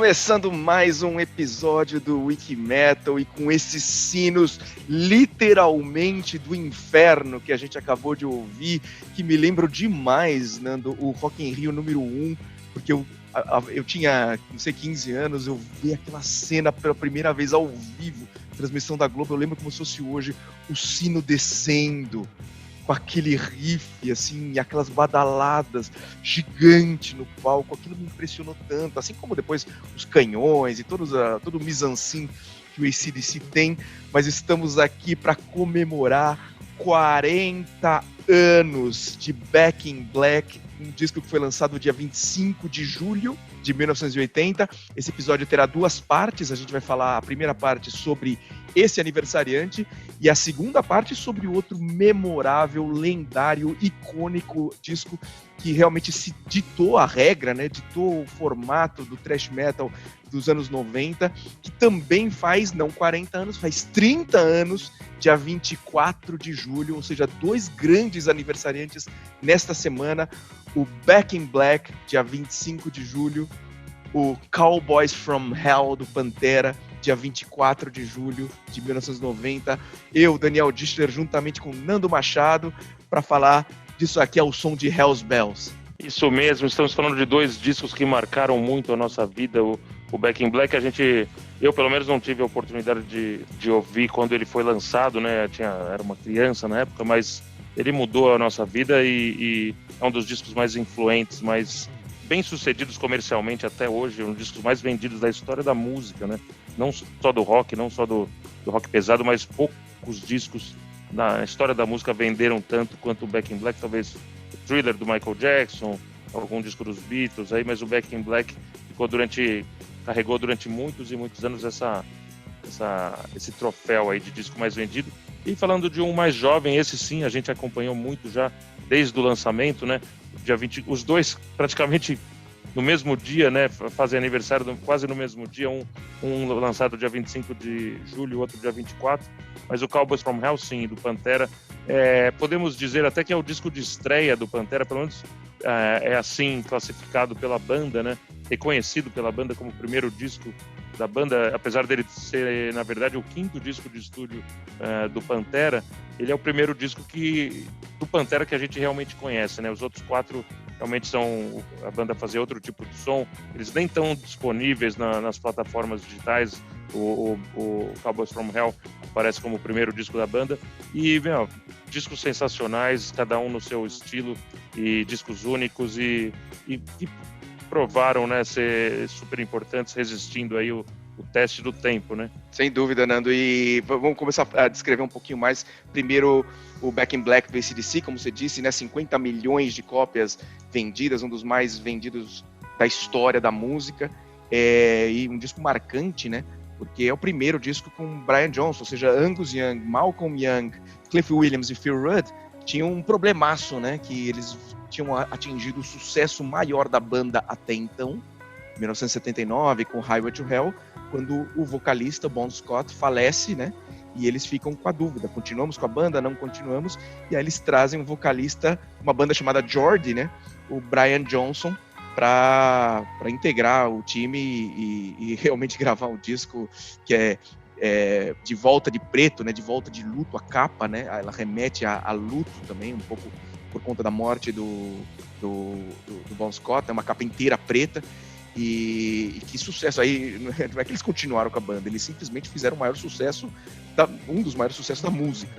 Começando mais um episódio do Wiki Metal e com esses sinos literalmente do inferno que a gente acabou de ouvir, que me lembram demais, Nando, o Rock in Rio número 1, porque eu tinha, não sei, 15 anos, eu vi aquela cena pela primeira vez ao vivo, transmissão da Globo, eu lembro como se fosse hoje, o sino descendo, com aquele riff, assim, e aquelas badaladas gigante no palco, aquilo me impressionou tanto, assim como depois os canhões e todo o mise-en-scène que o AC/DC tem, mas estamos aqui para comemorar 40 anos de Back in Black, um disco que foi lançado dia 25 de julho de 1980. Esse episódio terá duas partes, a gente vai falar a primeira parte sobre esse aniversariante e a segunda parte sobre o outro memorável, lendário, icônico disco que realmente se ditou a regra, né? Ditou o formato do thrash metal dos anos 90, que também faz, não 40 anos, faz 30 anos, dia 24 de julho, ou seja, dois grandes aniversariantes nesta semana, o Back in Black, dia 25 de julho, o Cowboys from Hell, do Pantera, dia 24 de julho de 1990. Eu, Daniel Dischler, juntamente com Nando Machado, para falar disso aqui ao som de Hell's Bells. Isso mesmo, estamos falando de dois discos que marcaram muito a nossa vida. O Back in Black, eu pelo menos não tive a oportunidade de ouvir quando ele foi lançado, né? Era uma criança na época, mas ele mudou a nossa vida e é um dos discos mais influentes, mais bem-sucedidos comercialmente até hoje, um dos discos mais vendidos da história da música, né? Não só do rock, não só do rock pesado, mas poucos discos na história da música venderam tanto quanto o Back in Black, talvez o Thriller do Michael Jackson, algum disco dos Beatles aí, mas o Back in Black carregou durante muitos e muitos anos esse troféu aí de disco mais vendido. E falando de um mais jovem, esse sim, a gente acompanhou muito já desde o lançamento, né? Dia 20, os dois praticamente no mesmo dia, né? Fazem aniversário quase no mesmo dia, um lançado dia 25 de julho, o outro dia 24. Mas o Cowboys from Hell, sim, do Pantera, podemos dizer até que é o disco de estreia do Pantera, pelo menos é assim classificado pela banda, né? Reconhecido pela banda como o primeiro disco da banda, apesar dele ser, na verdade, o quinto disco de estúdio do Pantera, ele é o primeiro disco do Pantera que a gente realmente conhece, né? Os outros quatro realmente a banda fazia outro tipo de som, eles nem estão disponíveis nas plataformas digitais. O Cowboys from Hell aparece como o primeiro disco da banda e, discos sensacionais, cada um no seu estilo e discos únicos e provaram, né, ser super importantes, resistindo aí o teste do tempo, né? Sem dúvida, Nando. E vamos começar a descrever um pouquinho mais. Primeiro, o Back in Black do AC/DC, como você disse, né, 50 milhões de cópias vendidas, um dos mais vendidos da história da música, e um disco marcante, né? Porque é o primeiro disco com Brian Johnson, ou seja, Angus Young, Malcolm Young, Cliff Williams e Phil Rudd tinham um problemaço, né? Que eles tinham atingido o sucesso maior da banda até então, em 1979, com Highway to Hell, quando o vocalista Bon Scott falece, né? E eles ficam com a dúvida, continuamos com a banda, não continuamos? E aí eles trazem um vocalista, uma banda chamada Geordie, né? O Brian Johnson, para integrar o time e realmente gravar um disco que é de volta de preto, né? De volta de luto, a capa, né? Ela remete a luto também, um pouco por conta da morte do Bon Scott, é uma capa inteira preta. E que sucesso aí, não é que eles continuaram com a banda, eles simplesmente fizeram o maior sucesso, um dos maiores sucessos da música.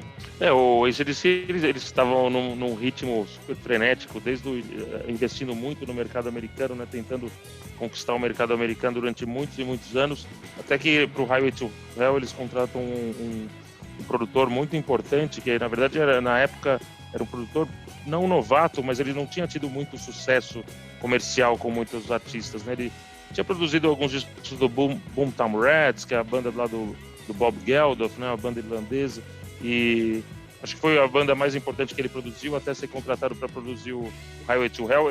O AC/DC, eles estavam num ritmo super frenético, investindo muito no mercado americano, né, tentando conquistar o mercado americano durante muitos e muitos anos, até que para o Highway to Hell eles contratam um produtor muito importante, que na verdade na época era um produtor não novato, mas ele não tinha tido muito sucesso comercial com muitos artistas, né? Ele tinha produzido alguns discos do Boomtown Rats, que é a banda lá do Bob Geldof, né? A banda irlandesa, e acho que foi a banda mais importante que ele produziu até ser contratado para produzir o Highway to Hell.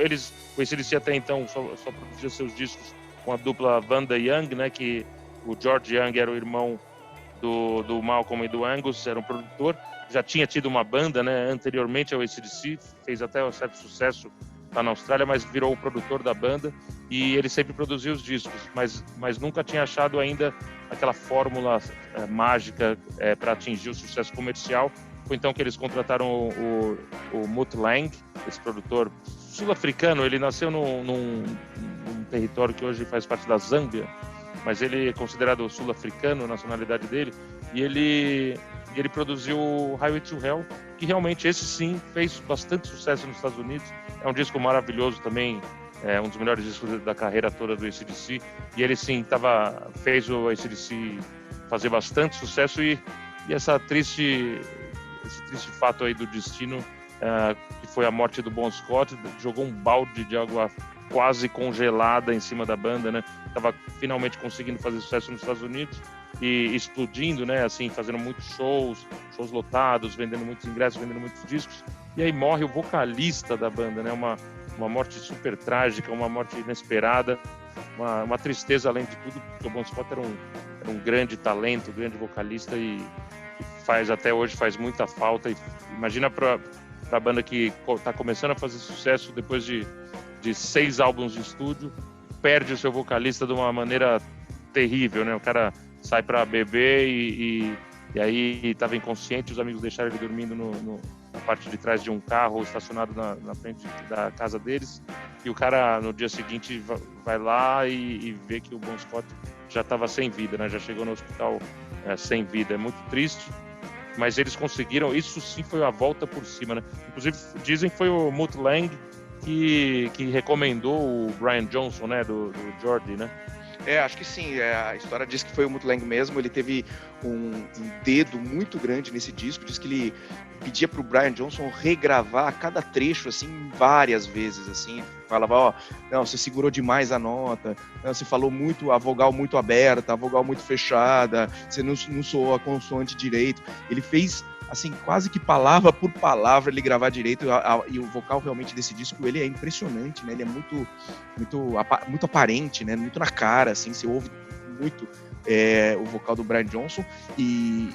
O AC/DC até então só produzia seus discos com a dupla Vanda Young, né? Que o George Young era o irmão do Malcolm e do Angus, era um produtor, já tinha tido uma banda, né, anteriormente ao AC/DC, fez até um certo sucesso lá na Austrália, mas virou o produtor da banda e ele sempre produziu os discos, mas nunca tinha achado ainda aquela fórmula mágica para atingir o sucesso comercial. Foi então que eles contrataram o Mutt Lange, esse produtor sul-africano. Ele nasceu num território que hoje faz parte da Zâmbia, mas ele é considerado sul-africano, a nacionalidade dele, e ele produziu o Highway to Hell, que realmente esse sim fez bastante sucesso nos Estados Unidos. É um disco maravilhoso também, é um dos melhores discos da carreira toda do AC/DC, e ele sim fez o AC/DC fazer bastante sucesso, e esse triste fato aí do destino, que foi a morte do Bon Scott, jogou um balde de água quase congelada em cima da banda, né? Tava finalmente conseguindo fazer sucesso nos Estados Unidos e explodindo, né? Assim, fazendo muitos shows lotados, vendendo muitos ingressos, vendendo muitos discos. E aí morre o vocalista da banda, né? Uma morte super trágica, uma morte inesperada, uma tristeza além de tudo, porque o Bon Scott era um grande talento, um grande vocalista e até hoje faz muita falta. E imagina para a banda que está começando a fazer sucesso depois de 6 álbuns de estúdio, perde o seu vocalista de uma maneira terrível, né? O cara sai para beber e aí estava inconsciente, os amigos deixaram ele dormindo na parte de trás de um carro estacionado na frente da casa deles, e o cara no dia seguinte vai lá e vê que o Bon Scott já estava sem vida, né? Já chegou no hospital sem vida. É muito triste, mas eles conseguiram. Isso sim foi a volta por cima, né? Inclusive dizem que foi o Mutt Lange que recomendou o Brian Johnson, né, do Geordie, né? Acho que sim. A história diz que foi o Mutt Lange mesmo. Ele teve um dedo muito grande nesse disco. Diz que ele pedia pro Brian Johnson regravar cada trecho, assim, várias vezes, assim. Falava, não, você segurou demais a nota, não, você falou muito, a vogal muito aberta, a vogal muito fechada, você não soou a consoante direito. Ele fez, assim, quase que palavra por palavra ele gravar direito, e o vocal realmente desse disco, ele é impressionante, né? Ele é muito aparente, né? Muito na cara, assim, você ouve muito o vocal do Brian Johnson, e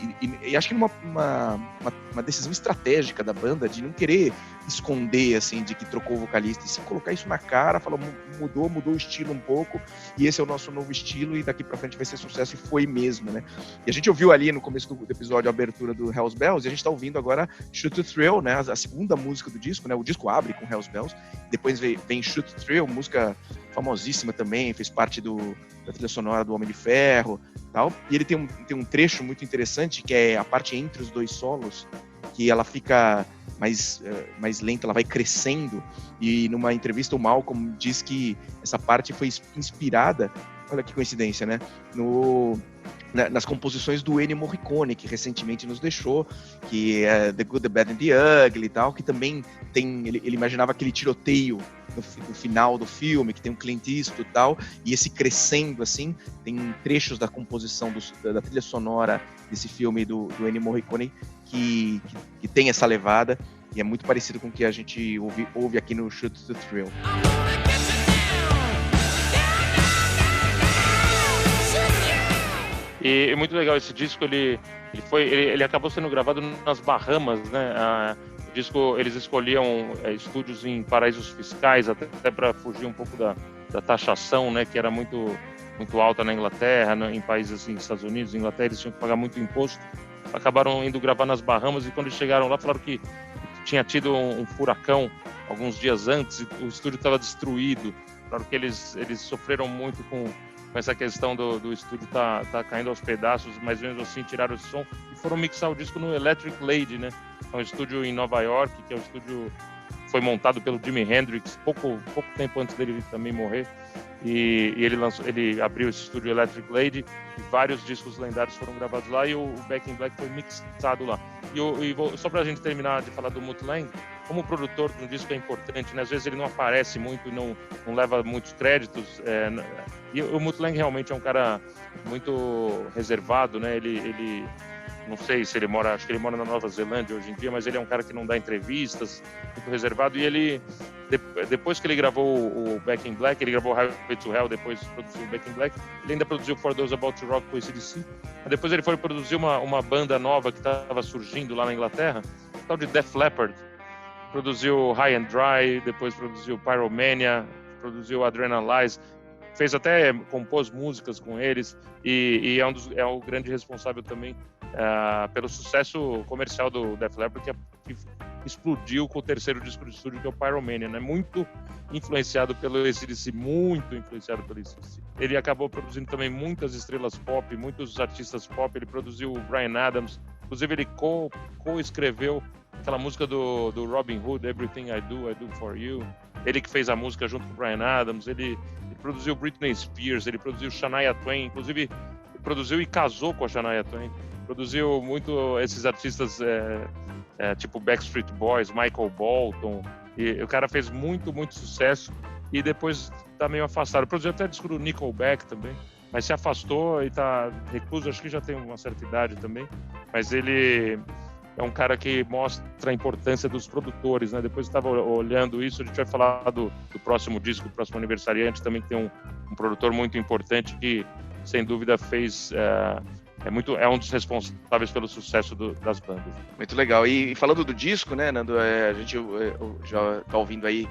acho que uma decisão estratégica da banda de não querer esconder, assim, de que trocou o vocalista, e sim colocar isso na cara, falou, mudou o estilo um pouco, e esse é o nosso novo estilo, e daqui pra frente vai ser sucesso, e foi mesmo, né? E a gente ouviu ali no começo do episódio a abertura do Hell's Bells, e a gente tá ouvindo agora Shoot to Thrill, né? A segunda música do disco, né? O disco abre com Hell's Bells, depois vem Shoot to Thrill, música famosíssima também, fez parte da trilha sonora do Homem de Ferro, tal. E ele tem um trecho muito interessante, que é a parte entre os dois solos, que ela fica mais lenta, ela vai crescendo, e numa entrevista o Malcolm diz que essa parte foi inspirada, olha que coincidência, né, nas composições do Ennio Morricone, que recentemente nos deixou, que é The Good, The Bad and The Ugly e tal, que também tem, ele imaginava aquele tiroteio no final do filme, que tem um Clint Eastwood e tal, e esse crescendo, assim, tem trechos da composição da trilha sonora desse filme do Ennio Morricone que tem essa levada, e é muito parecido com o que a gente ouve aqui no Shoot to Thrill. E é muito legal esse disco, ele acabou sendo gravado nas Bahamas, né? O disco, eles escolhiam estúdios em paraísos fiscais, até para fugir um pouco da taxação, né? Que era muito alta na Inglaterra, né? Em países assim, Estados Unidos, Inglaterra, eles tinham que pagar muito imposto. Acabaram indo gravar nas Bahamas, e quando eles chegaram lá, falaram que tinha tido um furacão alguns dias antes, e o estúdio estava destruído. Claro que eles sofreram muito com essa questão do estúdio tá caindo aos pedaços, mas mesmo assim tiraram o som e foram mixar o disco no Electric Lady, né? É um estúdio em Nova York, que é um estúdio que foi montado pelo Jimi Hendrix pouco tempo antes dele também morrer, e ele abriu esse estúdio Electric Lady, e vários discos lendários foram gravados lá, e o Back in Black foi mixado lá. Só pra gente terminar de falar do Mutt Lange, como produtor do disco é importante, né? Às vezes ele não aparece muito e não leva muitos créditos, e o Mutt Lange realmente é um cara muito reservado, né? Ele não sei se acho que ele mora na Nova Zelândia hoje em dia, mas ele é um cara que não dá entrevistas, muito reservado, e ele, depois que ele gravou o Back in Black, ele gravou Highway to Hell, depois produziu o Back in Black, ele ainda produziu For Those About to Rock com esse AC/DC, depois ele foi produzir uma banda nova que estava surgindo lá na Inglaterra, tal de Def Leppard, produziu High and Dry, depois produziu Pyromania, produziu Adrenalize, compôs músicas com eles e é o grande responsável também pelo sucesso comercial do Def Leppard, que explodiu com o terceiro disco de estúdio, que é o Pyromania, né? Muito influenciado pelo AC/DC, muito influenciado pelo AC/DC. Ele acabou produzindo também muitas estrelas pop, muitos artistas pop. Ele produziu o Bryan Adams, inclusive ele co-escreveu aquela música do Robin Hood, Everything I Do For You. Ele que fez a música junto com o Bryan Adams. Ele produziu Britney Spears, ele produziu Shania Twain, inclusive produziu e casou com a Shania Twain. Produziu muito esses artistas tipo Backstreet Boys, Michael Bolton, e o cara fez muito, muito sucesso e depois tá meio afastado. Produziu até disco do Nickelback também, mas se afastou e tá recluso, acho que já tem uma certa idade também, mas ele é um cara que mostra a importância dos produtores, né? Depois eu estava olhando isso, a gente vai falar do próximo disco, do próximo aniversariante, também tem um produtor muito importante que, sem dúvida, fez... É um dos responsáveis pelo sucesso das bandas. Muito legal. E falando do disco, né, Nando, a gente já tá ouvindo aí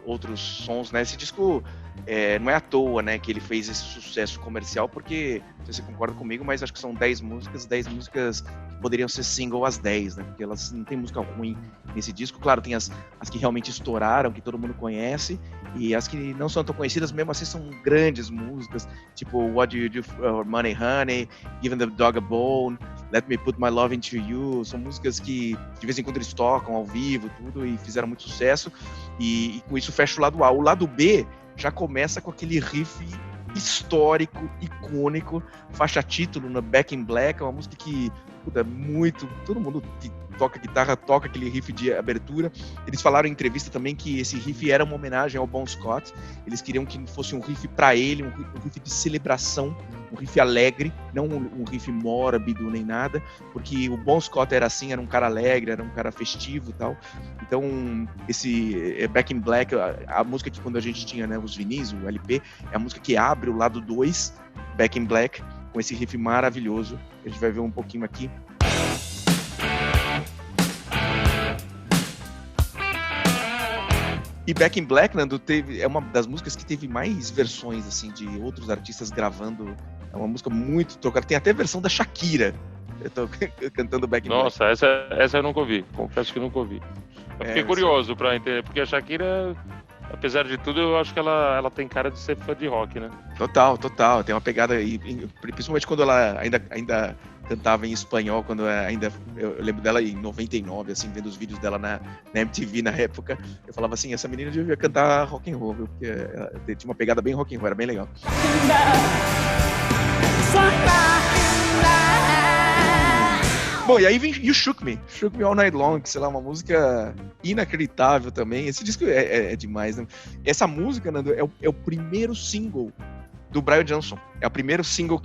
outros sons, né? Esse disco não é à toa, né, que ele fez esse sucesso comercial, porque, não sei se você concorda comigo, mas acho que são 10 músicas que poderiam ser single às 10, né? Porque elas não tem música ruim nesse disco. Claro, tem as que realmente estouraram, que todo mundo conhece, e as que não são tão conhecidas, mesmo assim, são grandes músicas, tipo What Do You Do For Money Honey, Giving the Dog a Bone, Let Me Put My Love Into You. São músicas que de vez em quando eles tocam ao vivo, tudo, e fizeram muito sucesso, e com isso fecha o lado A. O lado B já começa com aquele riff histórico, icônico, faixa título na Back in Black, é uma música que muito, todo mundo que toca guitarra toca aquele riff de abertura. Eles falaram em entrevista também que esse riff era uma homenagem ao Bon Scott. Eles queriam que fosse um riff para ele, um riff de celebração, um riff alegre, não um riff mórbido nem nada, porque o Bon Scott era assim, era um cara alegre, era um cara festivo e tal. Então, esse Back in Black, a música que quando a gente tinha, né, os vinis, o LP, é a música que abre o lado 2, Back in Black, com esse riff maravilhoso. A gente vai ver um pouquinho aqui. E Back in Black, Nando, é uma das músicas que teve mais versões, assim, de outros artistas gravando. É uma música muito tocada. Tem até a versão da Shakira. Eu tô cantando Back in Black. Nossa, essa eu nunca ouvi. Confesso que nunca ouvi. Eu fiquei curioso pra entender, porque a Shakira, apesar de tudo, eu acho que ela tem cara de ser fã de rock, né? Total. Tem uma pegada, principalmente quando ela ainda cantava em espanhol, quando eu lembro dela em 99, assim, vendo os vídeos dela na MTV na época, eu falava assim, essa menina devia cantar rock and roll, viu? Porque ela tinha uma pegada bem rock and roll, era bem legal. Bom, e aí vem You Shook Me All Night Long, que, sei lá, uma música inacreditável também. Esse disco é demais, né? Essa música, Nando, é o primeiro single do Brian Johnson. É o primeiro single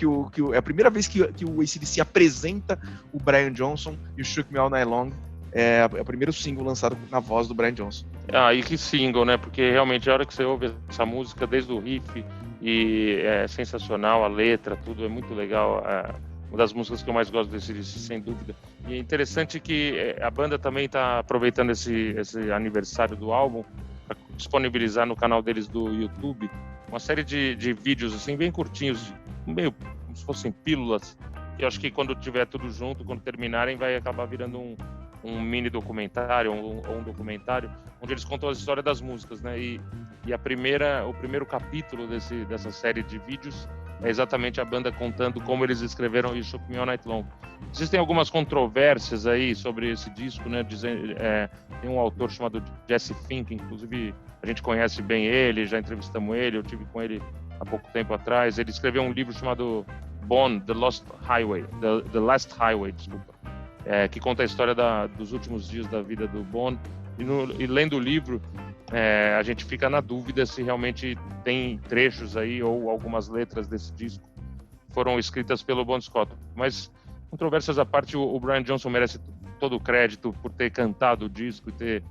é a primeira vez que o AC/DC apresenta o Brian Johnson. You Shook Me All Night Long é o primeiro single lançado na voz do Brian Johnson. E que single, né? Porque realmente a hora que você ouve essa música, desde o riff, e é sensacional, a letra, tudo é muito legal. Uma das músicas que eu mais gosto desse disco, sem dúvida. E é interessante que a banda também está aproveitando esse aniversário do álbum para disponibilizar no canal deles do YouTube uma série de vídeos assim bem curtinhos, meio como se fossem pílulas. E eu acho que quando tiver tudo junto, quando terminarem, vai acabar virando um mini documentário ou um documentário onde eles contam a história das músicas, né? E o primeiro capítulo dessa série de vídeos é exatamente a banda contando como eles escreveram You Shook Me All Night Long. Existem algumas controvérsias aí sobre esse disco, né? Tem um autor chamado Jesse Fink, inclusive a gente conhece bem ele, já entrevistamos ele, eu tive com ele há pouco tempo atrás. Ele escreveu um livro chamado Bon, The Last Highway, desculpa, que conta a história dos últimos dias da vida do Bon. E lendo o livro, a gente fica na dúvida se realmente tem trechos aí ou algumas letras desse disco foram escritas pelo Bon Scott. Mas, controvérsias à parte, o Brian Johnson merece todo o crédito por ter cantado o disco e ter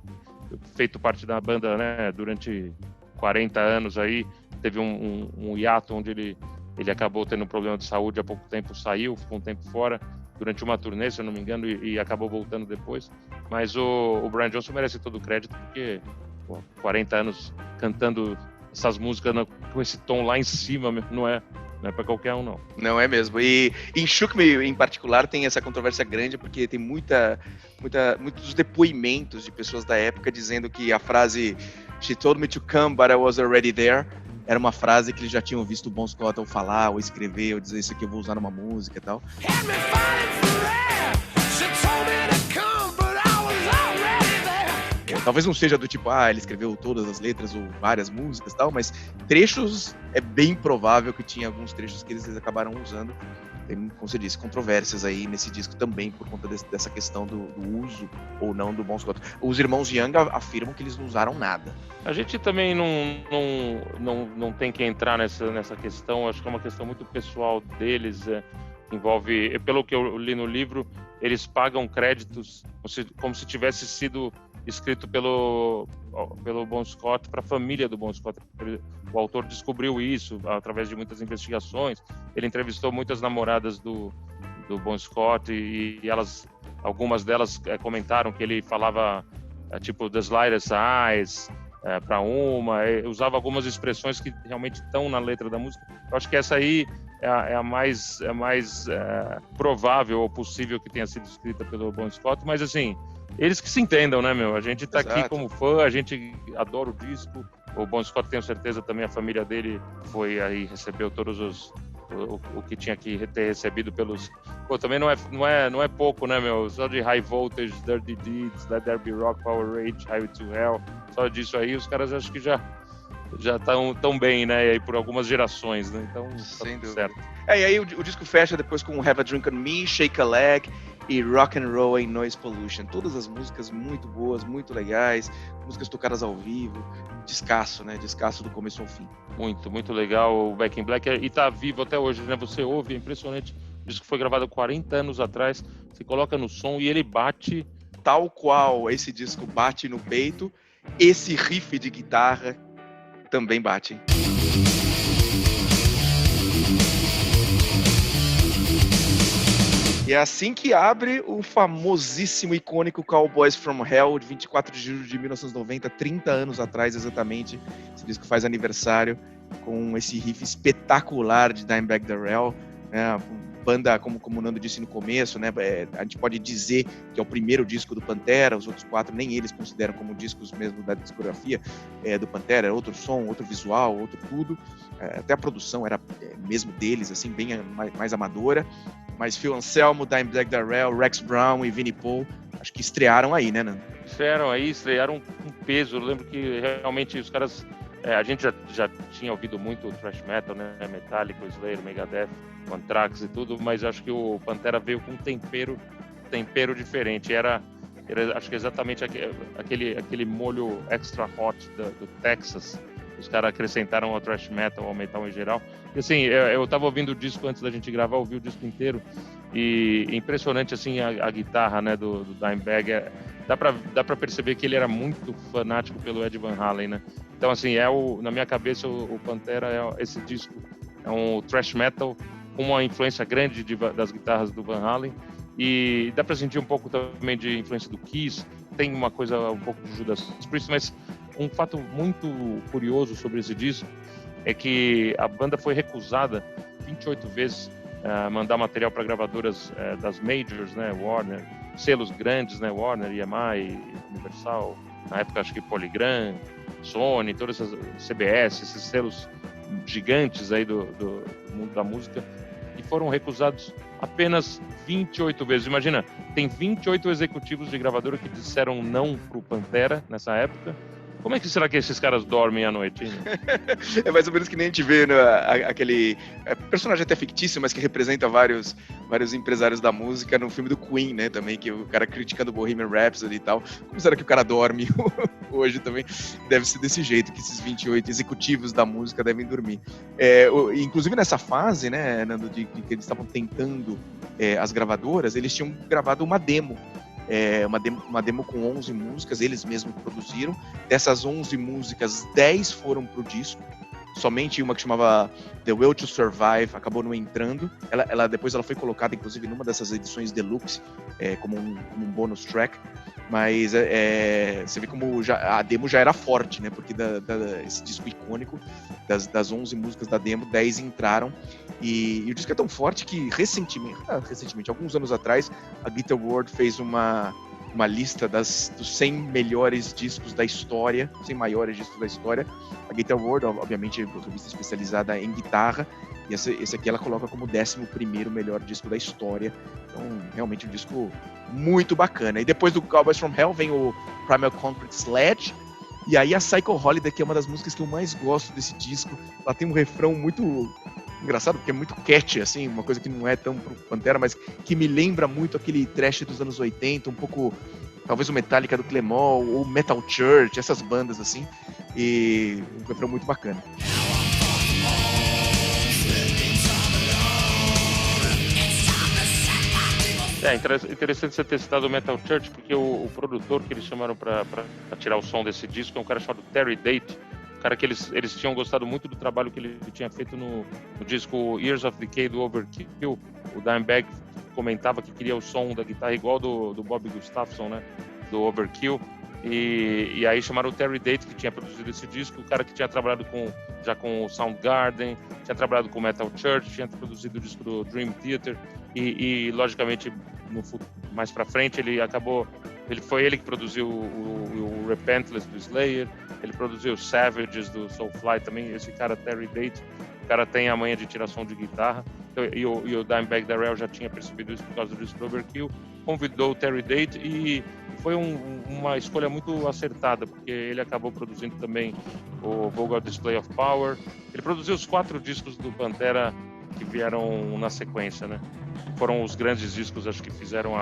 feito parte da banda, né, durante 40 anos aí. Teve um hiato onde ele acabou tendo um problema de saúde há pouco tempo, ficou um tempo fora, durante uma turnê, se eu não me engano, e acabou voltando depois. Mas o Brian Johnson merece todo o crédito, porque 40 anos cantando essas músicas com esse tom lá em cima, não é para qualquer um, não. Não é mesmo. E em Shook Me, em particular, tem essa controvérsia grande, porque tem muitos depoimentos de pessoas da época dizendo que a frase "She told me to come, but I was already there" era uma frase que eles já tinham visto o Bon Scott ou falar, ou escrever, ou dizer isso aqui eu vou usar numa música e tal. Talvez não seja do tipo, ele escreveu todas as letras ou várias músicas e tal, mas trechos é bem provável que tinha alguns trechos que eles acabaram usando. Tem, como você disse, controvérsias aí nesse disco também por conta dessa questão do uso ou não do Bon Scott. Os irmãos Young afirmam que eles não usaram nada. A gente também não tem que entrar nessa questão, acho que é uma questão muito pessoal deles, envolve, pelo que eu li no livro, eles pagam créditos como se tivesse sido escrito pelo Bon Scott para a família do Bon Scott. O autor descobriu isso através de muitas investigações. Ele entrevistou muitas namoradas do Bon Scott e algumas delas comentaram que ele falava tipo "the slightest eyes" para uma, usava algumas expressões que realmente estão na letra da música. Eu acho que essa aí é a mais provável ou possível que tenha sido escrita pelo Bon Scott, mas assim, eles que se entendam, né, meu? A gente tá aqui como fã, a gente adora o disco. O Bon Scott, tenho certeza, também a família dele foi aí, recebeu todos o que tinha que ter recebido pelos... Pô, também não é pouco, né, meu? Só de High Voltage, Dirty Deeds, Let There Be Rock, Power Rage, Highway to Hell, só disso aí, os caras acho que já estão tão bem, né? E aí por algumas gerações, né? Então, tá tudo certo. E aí o disco fecha depois com Have a Drink on Me, Shake a Leg e Rock and Roll and Noise Pollution. Todas as músicas muito boas, muito legais, músicas tocadas ao vivo, descasso, né? Descasso do começo ao fim. Muito, muito legal o Back in Black e tá vivo até hoje, né? Você ouve, é impressionante. O disco foi gravado 40 anos atrás, você coloca no som e ele bate. Tal qual esse disco bate no peito, esse riff de guitarra também bate. E é assim que abre o famosíssimo, icônico Cowboys from Hell, de 24 de julho de 1990, 30 anos atrás exatamente. Esse disco faz aniversário com esse riff espetacular de Dimebag Darrell, né? Banda, como o Nando disse no começo, né? A gente pode dizer que é o primeiro disco do Pantera, os outros 4 nem eles consideram como discos mesmo da discografia do Pantera, outro som, outro visual, outro tudo. Até a produção era mesmo deles, assim, bem mais amadora. Mas Phil Anselmo, Dimebag Darrell, Rex Brown e Vinnie Paul, acho que estrearam aí, né, Nando? Estrearam com peso. Eu lembro que realmente os caras... a gente já tinha ouvido muito thrash metal, né? Metallica, Slayer, Megadeth, Anthrax e tudo, mas acho que o Pantera veio com um tempero diferente. Era acho que exatamente aquele molho extra hot do Texas. Os caras acrescentaram ao thrash metal, ao metal em geral. E assim, eu tava ouvindo o disco antes da gente gravar, ouvi o disco inteiro. E impressionante, assim, a guitarra, né, do Dimebag. Dá pra perceber que ele era muito fanático pelo Ed Van Halen, né? Então, assim, na minha cabeça, o Pantera, esse disco é um thrash metal com uma influência grande das guitarras do Van Halen. E dá pra sentir um pouco também de influência do Kiss. Tem uma coisa um pouco de Judas Priest, mas um fato muito curioso sobre esse disco é que a banda foi recusada 28 vezes a mandar material para gravadoras das majors, né, Warner, selos grandes, né, Warner, EMI, Universal, na época acho que Polygram, Sony, todas essas CBS, esses selos gigantes aí do mundo da música, e foram recusados apenas 28 vezes. Imagina, tem 28 executivos de gravadora que disseram não pro Pantera nessa época. Como é que será que esses caras dormem à noite? É mais ou menos que nem a gente vê, né, aquele personagem até fictício, mas que representa vários empresários da música no filme do Queen, né, também, que o cara criticando o Bohemian Rhapsody e tal. Como será que o cara dorme hoje também? Deve ser desse jeito, que esses 28 executivos da música devem dormir. Inclusive nessa fase, né, Nando, de que eles estavam tentando as gravadoras, eles tinham gravado uma demo. Uma demo com 11 músicas, eles mesmos produziram. Dessas 11 músicas, 10 foram pro disco, somente uma que chamava The Will to Survive, acabou não entrando. Depois ela foi colocada, inclusive, numa dessas edições deluxe, como um bonus track. Mas você vê como a demo já era forte, né? Porque esse disco icônico, das 11 músicas da demo, 10 entraram. E o disco é tão forte que recentemente, alguns anos atrás, a Guitar World fez uma lista dos 100 melhores discos da história, 100 maiores discos da história. A Guitar World, obviamente, é uma revista especializada em guitarra, e esse aqui ela coloca como 11º melhor disco da história. Então, realmente um disco muito bacana. E depois do Cowboys from Hell vem o Primal Concrete Sledge, e aí a Psycho Holiday, que é uma das músicas que eu mais gosto desse disco. Ela tem um refrão muito engraçado, porque é muito catchy, assim, uma coisa que não é tão pro Pantera, mas que me lembra muito aquele thrash dos anos 80, um pouco, talvez o Metallica do Clemol, ou Metal Church, essas bandas assim, e um refrão muito bacana. É interessante você ter citado o Metal Church, porque o produtor que eles chamaram para tirar o som desse disco é um cara chamado Terry Date, um cara que eles tinham gostado muito do trabalho que ele tinha feito no disco Years of Decay do Overkill. O Dimebag comentava que queria o som da guitarra igual do Bob Gustafson, né, do Overkill. E aí chamaram o Terry Date, que tinha produzido esse disco, o cara que tinha trabalhado já com o Soundgarden, tinha trabalhado com o Metal Church, tinha produzido o disco do Dream Theater, e logicamente, mais pra frente, foi ele que produziu o Repentless do Slayer, ele produziu o Savages do Soulfly também. Esse cara, Terry Date, o cara tem a manha de tirar som de guitarra, e o Dimebag Darrell já tinha percebido isso por causa do disco do Overkill, convidou o Terry Date e foi uma escolha muito acertada, porque ele acabou produzindo também o Vulgar Display of Power. Ele produziu os 4 discos do Pantera que vieram na sequência, né? Foram os grandes discos, acho que fizeram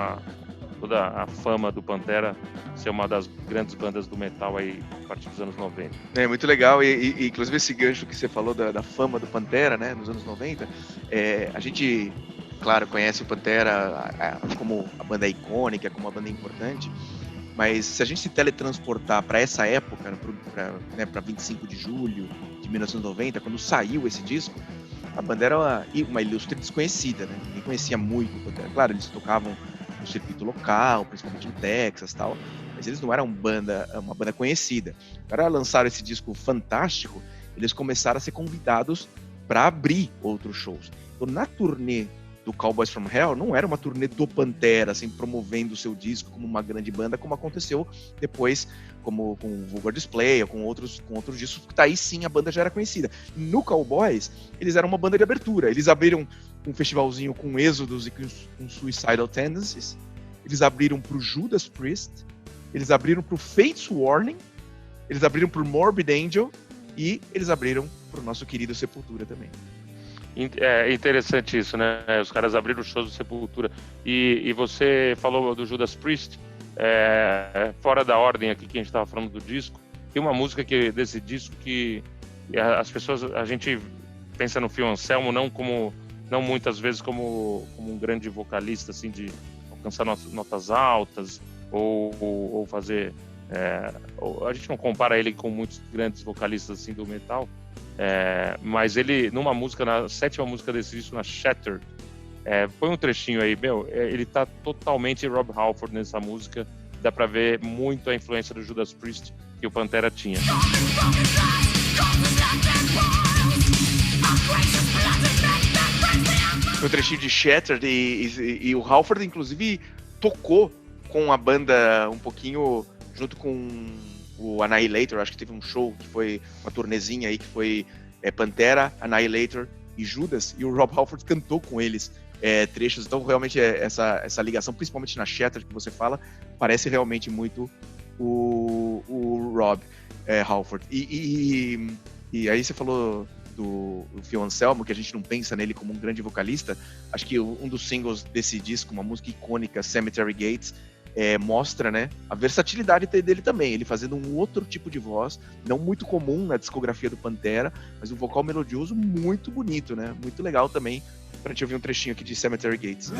toda a fama do Pantera ser uma das grandes bandas do metal aí a partir dos anos 90. É muito legal, e inclusive esse gancho que você falou da fama do Pantera, né, nos anos 90, a gente, claro, conhece o Pantera como a banda icônica, como uma banda importante, mas se a gente se teletransportar para essa época, para 25 de julho de 1990, quando saiu esse disco, a banda era uma ilustre desconhecida, né? Ninguém conhecia muito o Pantera. Claro, eles tocavam no circuito local, principalmente no Texas e tal, mas eles não eram uma banda conhecida. Para lançar esse disco fantástico, eles começaram a ser convidados para abrir outros shows. Então, na turnê do Cowboys from Hell, não era uma turnê do Pantera, assim, promovendo o seu disco como uma grande banda, como aconteceu depois, como com o Vulgar Display, ou com outros discos, que daí sim a banda já era conhecida. No Cowboys, eles eram uma banda de abertura. Eles abriram um festivalzinho com Êxodos e com Suicidal Tendencies, eles abriram pro Judas Priest, eles abriram pro Fates Warning, eles abriram pro Morbid Angel, e eles abriram pro nosso querido Sepultura também. É interessante isso, né? Os caras abriram os shows do Sepultura. E você falou do Judas Priest, fora da ordem aqui que a gente estava falando do disco. Tem uma música desse disco que as pessoas, a gente pensa no Phil Anselmo não muitas vezes como um grande vocalista, assim, de alcançar notas altas ou fazer... a gente não compara ele com muitos grandes vocalistas assim do metal. Mas ele, na 7ª música desse disco, na Shattered, põe um trechinho aí, ele tá totalmente Rob Halford nessa música, dá pra ver muito a influência do Judas Priest que o Pantera tinha. Um trechinho de Shattered, e o Halford, inclusive, tocou com a banda um pouquinho junto com o Annihilator. Acho que teve um show que foi uma turnezinha aí que foi Pantera, Annihilator e Judas, e o Rob Halford cantou com eles trechos. Então realmente essa ligação, principalmente na Shattered que você fala, parece realmente muito o Rob Halford. E aí você falou do Phil Anselmo, que a gente não pensa nele como um grande vocalista. Acho que um dos singles desse disco, uma música icônica, Cemetery Gates, mostra, né, a versatilidade dele também, ele fazendo um outro tipo de voz, não muito comum na discografia do Pantera, mas um vocal melodioso muito bonito, né, muito legal também, pra gente ouvir um trechinho aqui de Cemetery Gates.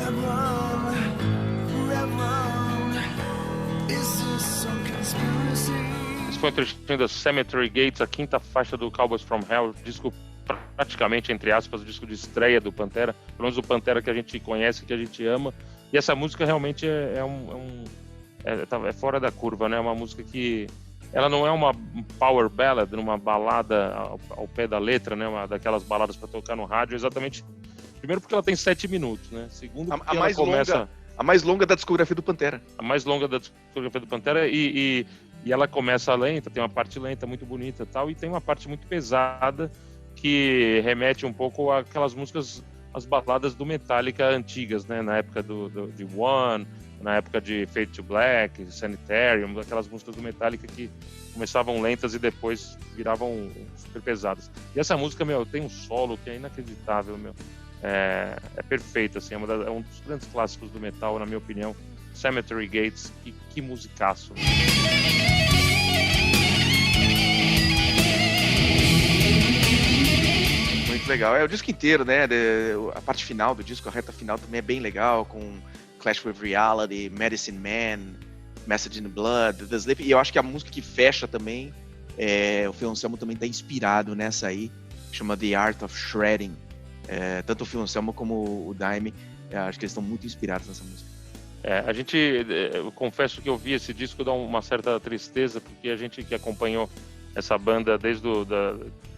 Esse foi um trechinho da Cemetery Gates, a quinta faixa do Cowboys from Hell, disco praticamente, entre aspas, o disco de estreia do Pantera, pelo menos o Pantera que a gente conhece, que a gente ama. E essa música realmente é fora da curva, né? É uma música que ela não é uma power ballad, uma balada ao pé da letra, né? Uma daquelas baladas para tocar no rádio, exatamente. Primeiro porque ela tem 7 minutos, né? Segundo porque ela começa... A mais longa da discografia do Pantera. A mais longa da discografia do Pantera e ela começa lenta, tem uma parte lenta muito bonita e tal, e tem uma parte muito pesada que remete um pouco àquelas músicas, as baladas do Metallica antigas, né? Na época de One, na época de Fade to Black, Sanitarium, aquelas músicas do Metallica que começavam lentas e depois viravam super pesadas. E essa música, meu, tem um solo que é inacreditável, meu. É perfeito, assim, é um dos grandes clássicos do metal, na minha opinião. Cemetery Gates, que musicaço. Muito legal. É o disco inteiro, né? A parte final do disco, a reta final também é bem legal, com Clash with Reality, Medicine Man, Message in the Blood, The Sleep. E eu acho que a música que fecha também, o Phil Anselmo também está inspirado nessa aí, chama The Art of Shredding. Tanto o Phil Anselmo como o Daime, acho que eles estão muito inspirados nessa música. Eu confesso que eu vi esse disco dá uma certa tristeza, porque a gente que acompanhou essa banda desde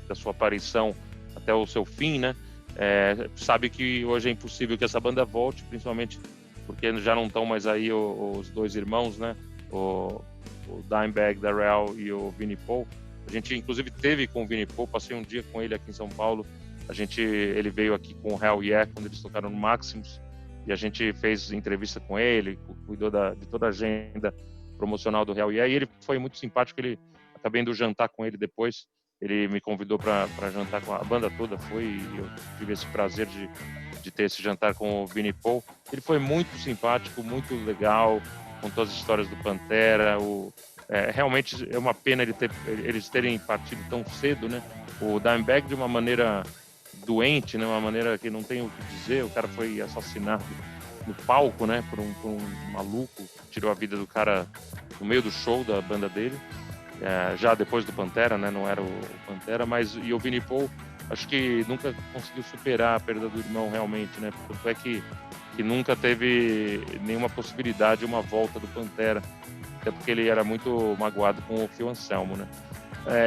da sua aparição até o seu fim, né, sabe que hoje é impossível que essa banda volte, principalmente porque já não estão mais aí os dois irmãos, né, o Dimebag Darrell e o Vinnie Paul. A gente inclusive teve com o Vinnie Paul, passei um dia com ele aqui em São Paulo. Ele veio aqui com o Hell Yeah, quando eles tocaram no Maximus, e a gente fez entrevista com ele, cuidou de toda a agenda promocional do Hell Yeah, e ele foi muito simpático. Acabei indo jantar com ele depois, ele me convidou para jantar com a banda toda, e eu tive esse prazer de ter esse jantar com o Vinnie Paul. Ele foi muito simpático, muito legal, contou as histórias do Pantera. Realmente é uma pena eles terem partido tão cedo, né? O Dimebag, de uma maneira doente, né? Uma maneira que não tem o que dizer. O cara foi assassinado no palco, né? Por um maluco, tirou a vida do cara no meio do show da banda dele, já depois do Pantera, né? Não era o Pantera, e o Vinnie Paul, acho que nunca conseguiu superar a perda do irmão realmente, né? Tanto é que nunca teve nenhuma possibilidade de uma volta do Pantera, até porque ele era muito magoado com o Phil Anselmo, né?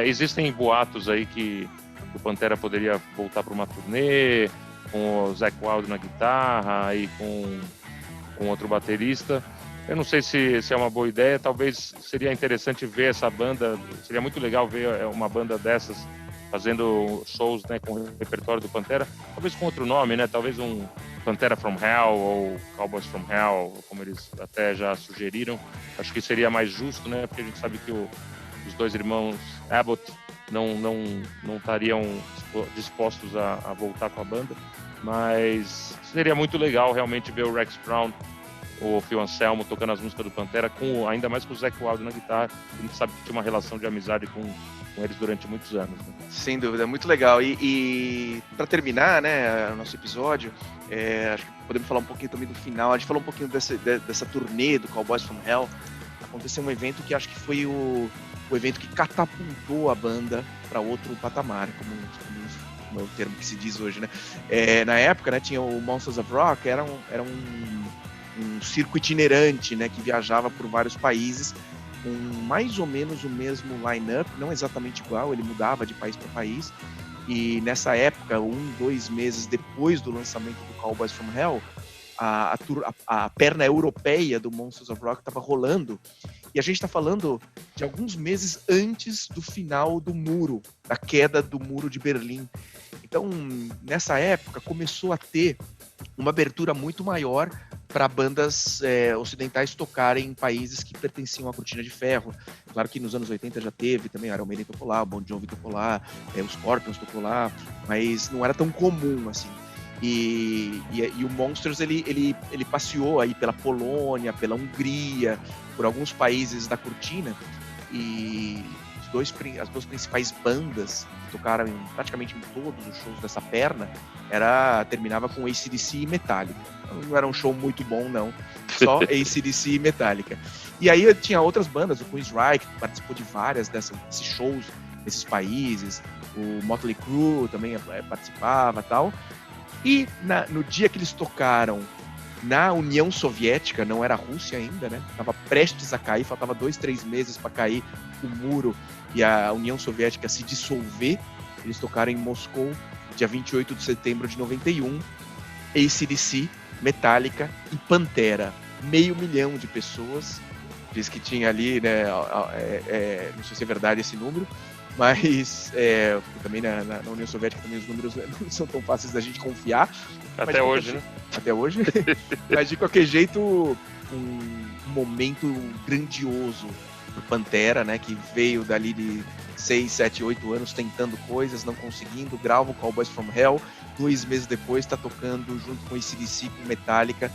Existem boatos aí que o Pantera poderia voltar para uma turnê com o Zakk Wylde na guitarra e com outro baterista. Eu não sei se é uma boa ideia. Talvez seria interessante ver essa banda, seria muito legal ver uma banda dessas fazendo shows, né, com o repertório do Pantera, talvez com outro nome, né? Talvez um Pantera from Hell ou Cowboys from Hell, como eles até já sugeriram. Acho que seria mais justo, né? Porque a gente sabe que os dois irmãos Abbott não estariam dispostos a voltar com a banda, mas seria muito legal realmente ver o Rex Brown, o Phil Anselmo tocando as músicas do Pantera, ainda mais com o Zakk Wylde na guitarra. A gente sabe que tinha uma relação de amizade com eles durante muitos anos, né? Sem dúvida, muito legal. E para terminar, né, o nosso episódio, acho que podemos falar um pouquinho também do final. A gente falou um pouquinho dessa turnê do Cowboys from Hell. Aconteceu um evento que acho que foi o evento que catapultou a banda para outro patamar, como é o termo que se diz hoje, né? Na época, né, tinha o Monsters of Rock, era um circo itinerante, né, que viajava por vários países com mais ou menos o mesmo line-up, não exatamente igual, ele mudava de país para país. E nessa época, 2 meses depois do lançamento do Cowboys from Hell, a perna europeia do Monsters of Rock estava rolando, e a gente está falando de alguns meses antes do final do muro, da queda do muro de Berlim. Então, nessa época, começou a ter uma abertura muito maior para bandas ocidentais tocarem em países que pertenciam à Cortina de Ferro. Claro que nos anos 80 já teve também, o Iron Maiden tocou lá, o Bon Jovi tocou lá, o Scorpions tocou lá, mas não era tão comum assim. E o Monsters ele passeou aí pela Polônia, pela Hungria, por alguns países da Cortina, e as duas principais bandas que tocaram praticamente em todos os shows dessa perna terminava com AC/DC e Metallica. Não era um show muito bom, não. Só AC/DC e Metallica. E aí tinha outras bandas, o Queensryche, que participou de várias desses shows nesses países, o Motley Crue também participava e tal. E no dia que eles tocaram na União Soviética, não era a Rússia ainda, né? Estava prestes a cair, faltava 2-3 meses para cair o muro e a União Soviética se dissolver. Eles tocaram em Moscou, dia 28 de setembro de 91, AC/DC, Metallica e Pantera. 500 mil de pessoas. Diz que tinha ali, né? Não sei se é verdade esse número, mas também na União Soviética também os números não são tão fáceis da gente confiar. Até hoje, né? Até hoje. Mas de qualquer jeito, um momento grandioso pro Pantera, né? Que veio dali de 6, 7, 8 anos tentando coisas, não conseguindo, grava o Cowboys from Hell, 2 meses depois está tocando junto com AC/DC, com Metallica,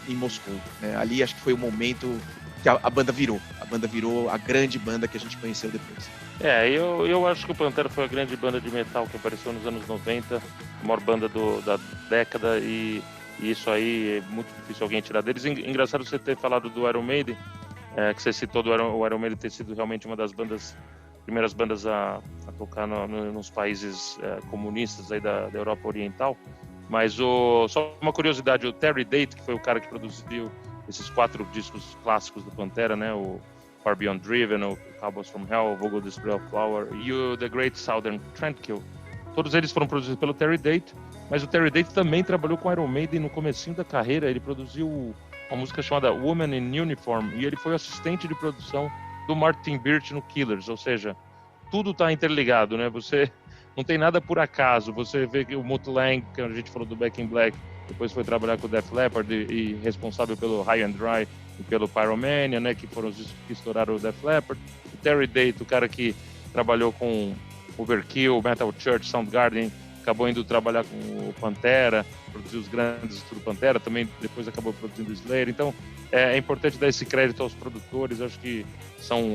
em Moscou, né? Ali acho que foi o momento que a banda virou. A banda virou a grande banda que a gente conheceu depois. Eu acho que o Pantera foi a grande banda de metal que apareceu nos anos 90, a maior banda da década, e isso aí é muito difícil alguém tirar deles. Engraçado você ter falado do Iron Maiden, que você citou o Iron Maiden ter sido realmente uma das primeiras bandas a tocar nos países comunistas aí da Europa Oriental. Mas só uma curiosidade, o Terry Date, que foi o cara que produziu esses 4 discos clássicos do Pantera, né? O Far Beyond Driven, o Cowboys from Hell, o Vogel Display of Flower e o The Great Southern Trendkill. Todos eles foram produzidos pelo Terry Date, mas o Terry Date também trabalhou com Iron Maiden no comecinho da carreira. Ele produziu uma música chamada Woman in Uniform e ele foi assistente de produção do Martin Birch no Killers, ou seja, tudo está interligado, né? Você não tem nada por acaso. Você vê que o Mutt Lange, que a gente falou do Back in Black, depois foi trabalhar com o Def Leppard e responsável pelo High and Dry e pelo Pyromania, né, que foram os discos que estouraram o Def Leppard. O Terry Date, o cara que trabalhou com Overkill, Metal Church, Soundgarden, acabou indo trabalhar com o Pantera, produziu os grandes do Pantera, também depois acabou produzindo o Slayer. Então é importante dar esse crédito aos produtores, acho que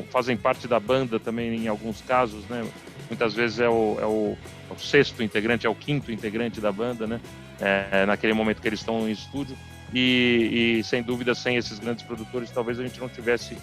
fazem parte da banda também em alguns casos, né? Muitas vezes é o sexto integrante, é o quinto integrante da banda, né? Naquele momento que eles estão em estúdio, e sem dúvida, sem esses grandes produtores, talvez a gente não tivesse,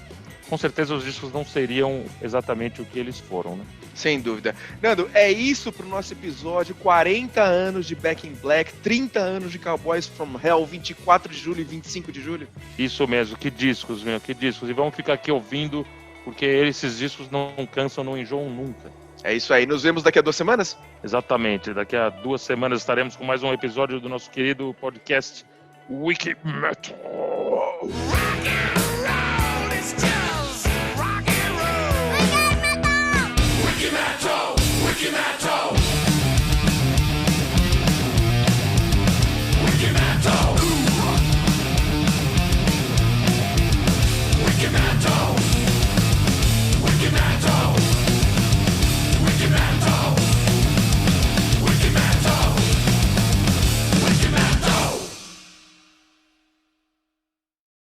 com certeza os discos não seriam exatamente o que eles foram, né? Sem dúvida. Nando, é isso pro nosso episódio, 40 anos de Back in Black, 30 anos de Cowboys from Hell, 24 de julho e 25 de julho. Isso mesmo, que discos, meu, que discos, e vamos ficar aqui ouvindo, porque esses discos não cansam, não enjoam nunca. É isso aí, nos vemos daqui a 2 semanas? Exatamente, daqui a 2 semanas estaremos com mais um episódio do nosso querido podcast Wiki Metal.